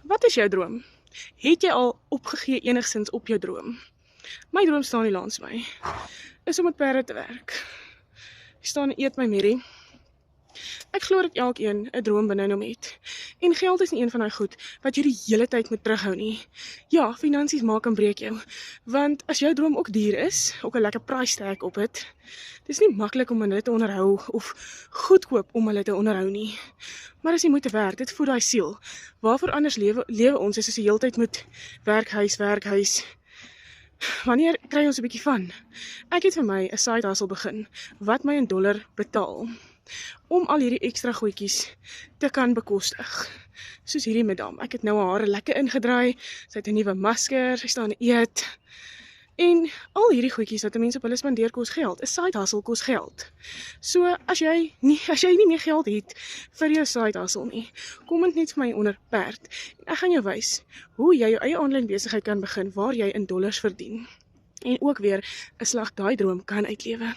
Wat is jou droom? Het jy al opgegee enigstens op jou droom? My droom staan hier langs my, is om met perde te werk. Ek staan en eet my merrie. Ek glo dat elkeen 'n droom binne in hom het. En geld is nie een van daai goed wat jy die hele tyd moet terughou nie. Ja, finansies maak en breek jou. Want as jou droom ook duur is, ook 'n lekker price tag op het, dis nie maklik om hulle te onderhou of goedkoop om hulle te onderhou nie. Maar as jy moet werk, dit voed daai siel. Waarvoor anders lewe ons as ons die hele tyd moet werk, huis. Wanneer kry ons 'n bietjie van? Ek het vir my 'n side hustle begin wat my in dollar betaal om al hierdie ekstra goedjies te kan bekostig. Soos hierdie madam, ek het nou haar hare lekker ingedraai, sy het 'n nuwe masker, sy staan eet. En al hierdie goedjies wat 'n mens op hulle spandeer kos geld, 'n side hustle kos geld. So as jy nie meer geld het vir jou side hustle nie, kom dit net vir my onder perd. En ek gaan jou wys hoe jy jou eie aanlyn besigheid kan begin waar jy in dollars verdien. En ook weer 'n slag daai droom kan uitlewe.